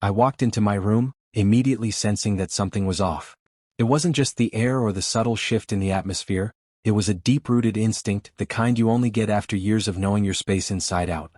I walked into my room, immediately sensing that something was off. It wasn't just the air or the subtle shift in the atmosphere, it was a deep-rooted instinct, the kind you only get after years of knowing your space inside out.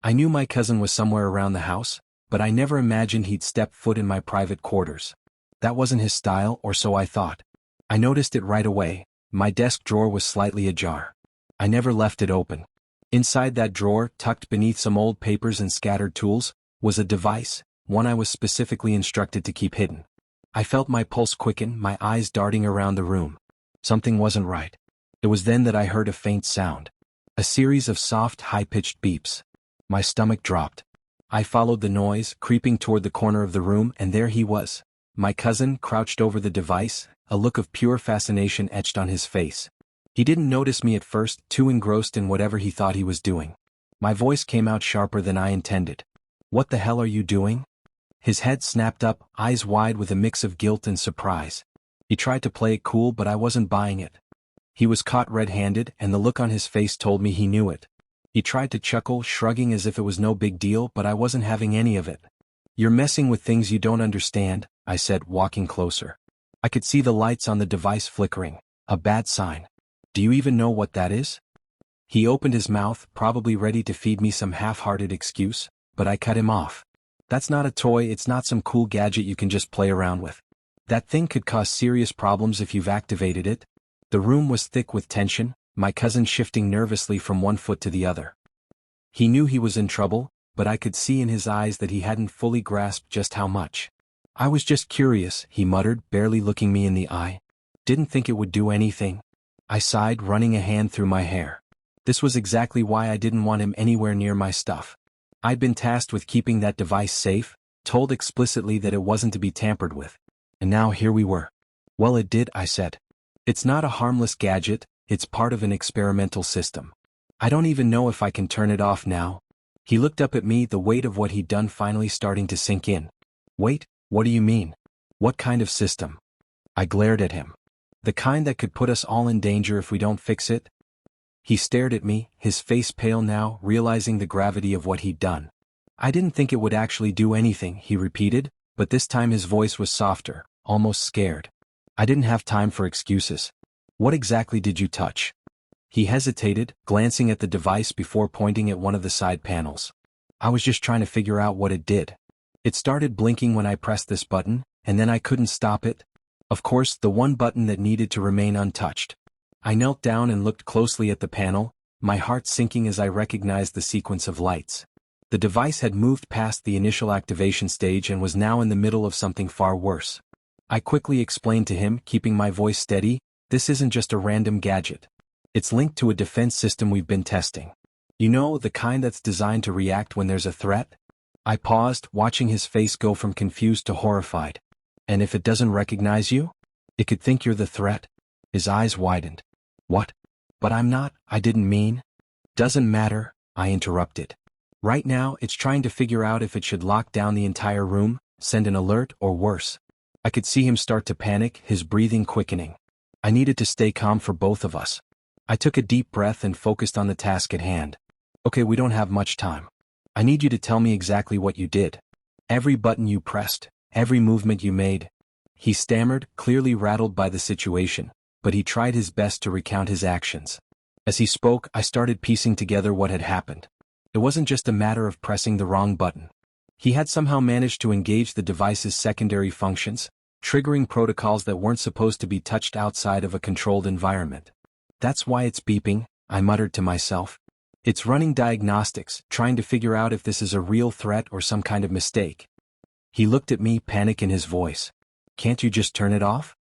I knew my cousin was somewhere around the house, but I never imagined he'd step foot in my private quarters. That wasn't his style, or so I thought. I noticed it right away. My desk drawer was slightly ajar. I never left it open. Inside that drawer, tucked beneath some old papers and scattered tools, was a device, one I was specifically instructed to keep hidden. I felt my pulse quicken, my eyes darting around the room. Something wasn't right. It was then that I heard a faint sound. A series of soft, high-pitched beeps. My stomach dropped. I followed the noise, creeping toward the corner of the room, and there he was. My cousin crouched over the device, a look of pure fascination etched on his face. He didn't notice me at first, too engrossed in whatever he thought he was doing. My voice came out sharper than I intended. "What the hell are you doing?" His head snapped up, eyes wide with a mix of guilt and surprise. He tried to play it cool, but I wasn't buying it. He was caught red-handed, and the look on his face told me he knew it. He tried to chuckle, shrugging as if it was no big deal, but I wasn't having any of it. "You're messing with things you don't understand," I said, walking closer. I could see the lights on the device flickering. A bad sign. "Do you even know what that is?" He opened his mouth, probably ready to feed me some half-hearted excuse, but I cut him off. "That's not a toy, it's not some cool gadget you can just play around with. That thing could cause serious problems if you've activated it." The room was thick with tension, my cousin shifting nervously from one foot to the other. He knew he was in trouble, but I could see in his eyes that he hadn't fully grasped just how much. "I was just curious," he muttered, barely looking me in the eye. "Didn't think it would do anything." I sighed, running a hand through my hair. This was exactly why I didn't want him anywhere near my stuff. I'd been tasked with keeping that device safe, told explicitly that it wasn't to be tampered with. And now here we were. "Well, it did," I said. "It's not a harmless gadget, it's part of an experimental system. I don't even know if I can turn it off now." He looked up at me, the weight of what he'd done finally starting to sink in. "Wait, what do you mean? What kind of system?" I glared at him. "The kind that could put us all in danger if we don't fix it?" He stared at me, his face pale now, realizing the gravity of what he'd done. "I didn't think it would actually do anything," he repeated, but this time his voice was softer, almost scared. I didn't have time for excuses. "What exactly did you touch?" He hesitated, glancing at the device before pointing at one of the side panels. "I was just trying to figure out what it did. It started blinking when I pressed this button, and then I couldn't stop it. Of course, the one button that needed to remain untouched." I knelt down and looked closely at the panel, my heart sinking as I recognized the sequence of lights. The device had moved past the initial activation stage and was now in the middle of something far worse. I quickly explained to him, keeping my voice steady, "This isn't just a random gadget. It's linked to a defense system we've been testing. You know, the kind that's designed to react when there's a threat?" I paused, watching his face go from confused to horrified. "And if it doesn't recognize you? It could think you're the threat?" His eyes widened. "What? But I'm not, I didn't mean." "Doesn't matter," I interrupted. "Right now, it's trying to figure out if it should lock down the entire room, send an alert, or worse." I could see him start to panic, his breathing quickening. I needed to stay calm for both of us. I took a deep breath and focused on the task at hand. "Okay, we don't have much time. I need you to tell me exactly what you did. Every button you pressed, every movement you made." He stammered, clearly rattled by the situation, but he tried his best to recount his actions. As he spoke, I started piecing together what had happened. It wasn't just a matter of pressing the wrong button. He had somehow managed to engage the device's secondary functions, triggering protocols that weren't supposed to be touched outside of a controlled environment. "That's why it's beeping," I muttered to myself. "It's running diagnostics, trying to figure out if this is a real threat or some kind of mistake." He looked at me, panic in his voice. "Can't you just turn it off?"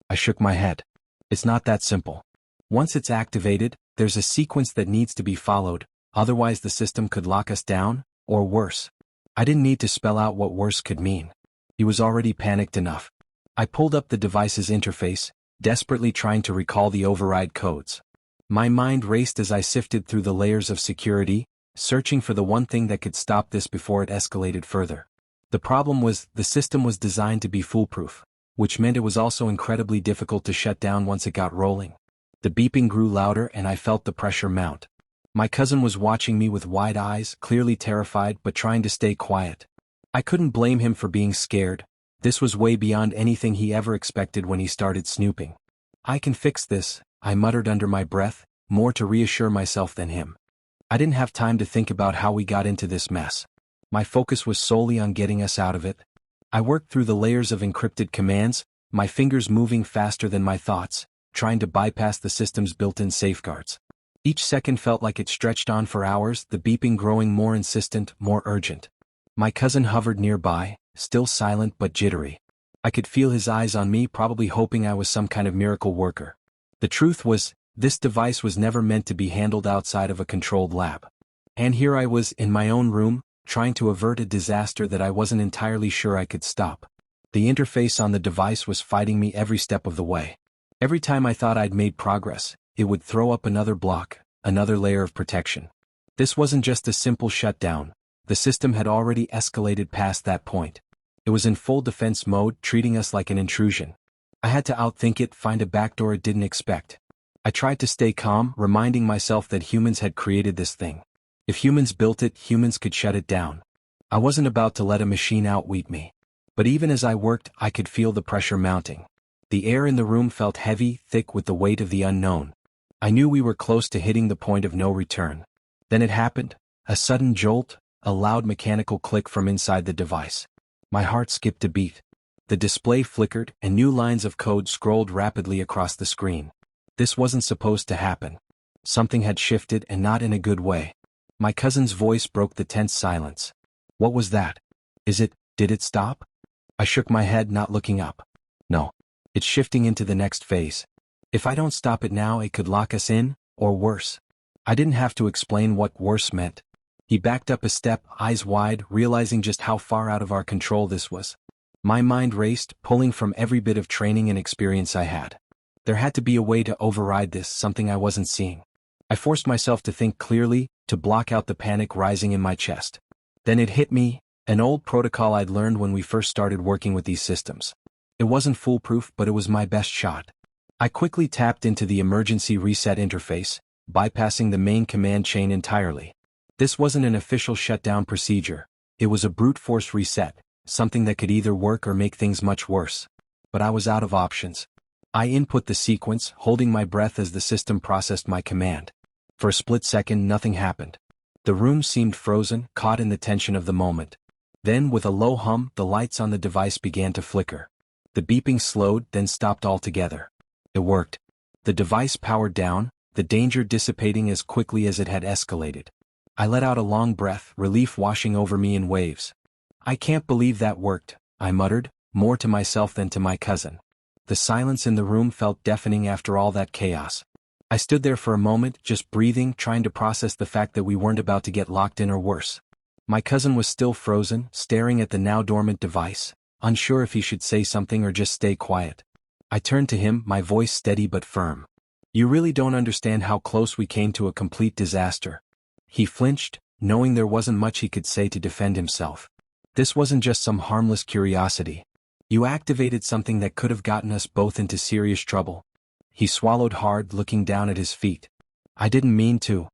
I shook my head. "It's not that simple. Once it's activated, there's a sequence that needs to be followed, otherwise the system could lock us down, or worse." I didn't need to spell out what worse could mean. He was already panicked enough. I pulled up the device's interface, desperately trying to recall the override codes. My mind raced as I sifted through the layers of security, searching for the one thing that could stop this before it escalated further. The problem was, the system was designed to be foolproof, which meant it was also incredibly difficult to shut down once it got rolling. The beeping grew louder and I felt the pressure mount. My cousin was watching me with wide eyes, clearly terrified but trying to stay quiet. I couldn't blame him for being scared. This was way beyond anything he ever expected when he started snooping. I can fix this, I muttered under my breath, more to reassure myself than him. I didn't have time to think about how we got into this mess. My focus was solely on getting us out of it. I worked through the layers of encrypted commands, my fingers moving faster than my thoughts, trying to bypass the system's built-in safeguards. Each second felt like it stretched on for hours, the beeping growing more insistent, more urgent. My cousin hovered nearby, still silent but jittery. I could feel his eyes on me, probably hoping I was some kind of miracle worker. The truth was, this device was never meant to be handled outside of a controlled lab. And here I was, in my own room, trying to avert a disaster that I wasn't entirely sure I could stop. The interface on the device was fighting me every step of the way. Every time I thought I'd made progress, it would throw up another block, another layer of protection. This wasn't just a simple shutdown. The system had already escalated past that point. It was in full defense mode, treating us like an intrusion. I had to outthink it, find a backdoor it didn't expect. I tried to stay calm, reminding myself that humans had created this thing. If humans built it, humans could shut it down. I wasn't about to let a machine outwit me. But even as I worked, I could feel the pressure mounting. The air in the room felt heavy, thick with the weight of the unknown. I knew we were close to hitting the point of no return. Then it happened, a sudden jolt, a loud mechanical click from inside the device. My heart skipped a beat. The display flickered, and new lines of code scrolled rapidly across the screen. This wasn't supposed to happen. Something had shifted, and not in a good way. My cousin's voice broke the tense silence. What was that? Did it stop? I shook my head, not looking up. No. It's shifting into the next phase. If I don't stop it now, it could lock us in, or worse. I didn't have to explain what worse meant. He backed up a step, eyes wide, realizing just how far out of our control this was. My mind raced, pulling from every bit of training and experience I had. There had to be a way to override this, something I wasn't seeing. I forced myself to think clearly, to block out the panic rising in my chest. Then it hit me, an old protocol I'd learned when we first started working with these systems. It wasn't foolproof, but it was my best shot. I quickly tapped into the emergency reset interface, bypassing the main command chain entirely. This wasn't an official shutdown procedure. It was a brute force reset, something that could either work or make things much worse. But I was out of options. I input the sequence, holding my breath as the system processed my command. For a split second, nothing happened. The room seemed frozen, caught in the tension of the moment. Then, with a low hum, the lights on the device began to flicker. The beeping slowed, then stopped altogether. It worked. The device powered down, the danger dissipating as quickly as it had escalated. I let out a long breath, relief washing over me in waves. I can't believe that worked, I muttered, more to myself than to my cousin. The silence in the room felt deafening after all that chaos. I stood there for a moment, just breathing, trying to process the fact that we weren't about to get locked in or worse. My cousin was still frozen, staring at the now dormant device, unsure if he should say something or just stay quiet. I turned to him, my voice steady but firm. You really don't understand how close we came to a complete disaster. He flinched, knowing there wasn't much he could say to defend himself. This wasn't just some harmless curiosity. You activated something that could have gotten us both into serious trouble. He swallowed hard, looking down at his feet. I didn't mean to.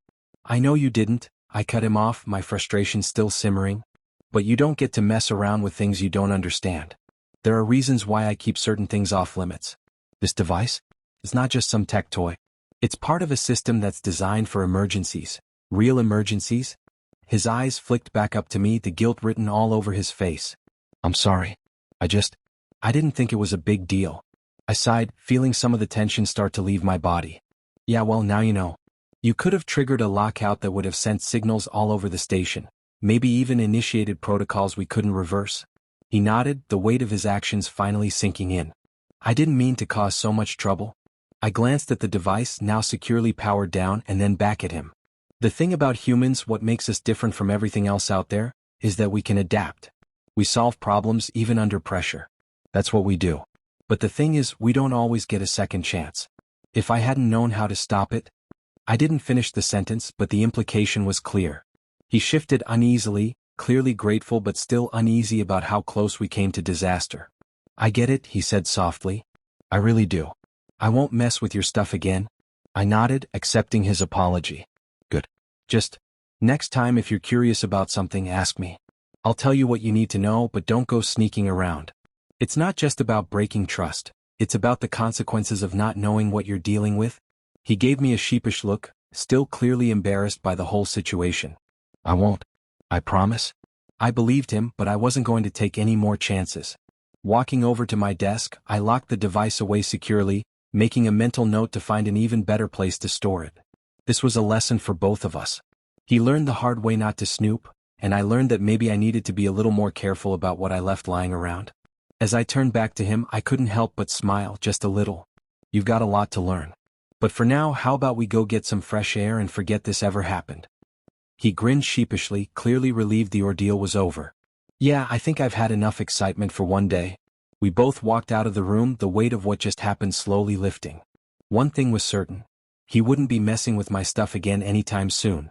I know you didn't, I cut him off, my frustration still simmering. But you don't get to mess around with things you don't understand. There are reasons why I keep certain things off limits. This device? It's not just some tech toy. It's part of a system that's designed for emergencies. Real emergencies? His eyes flicked back up to me, the guilt written all over his face. I'm sorry. I didn't think it was a big deal. I sighed, feeling some of the tension start to leave my body. Yeah, well, now you know. You could have triggered a lockout that would have sent signals all over the station, maybe even initiated protocols we couldn't reverse. He nodded, the weight of his actions finally sinking in. I didn't mean to cause so much trouble. I glanced at the device, now securely powered down, and then back at him. The thing about humans, what makes us different from everything else out there, is that we can adapt. We solve problems even under pressure. That's what we do. But the thing is, we don't always get a second chance. If I hadn't known how to stop it... I didn't finish the sentence, but the implication was clear. He shifted uneasily, clearly grateful but still uneasy about how close we came to disaster. I get it, he said softly. I really do. I won't mess with your stuff again. I nodded, accepting his apology. Good. Just, next time if you're curious about something, ask me. I'll tell you what you need to know, but don't go sneaking around. It's not just about breaking trust, it's about the consequences of not knowing what you're dealing with. He gave me a sheepish look, still clearly embarrassed by the whole situation. I won't. I promise. I believed him, but I wasn't going to take any more chances. Walking over to my desk, I locked the device away securely, making a mental note to find an even better place to store it. This was a lesson for both of us. He learned the hard way not to snoop, and I learned that maybe I needed to be a little more careful about what I left lying around. As I turned back to him, I couldn't help but smile just a little. You've got a lot to learn. But for now, how about we go get some fresh air and forget this ever happened? He grinned sheepishly, clearly relieved the ordeal was over. Yeah, I think I've had enough excitement for one day. We both walked out of the room, the weight of what just happened slowly lifting. One thing was certain. He wouldn't be messing with my stuff again anytime soon.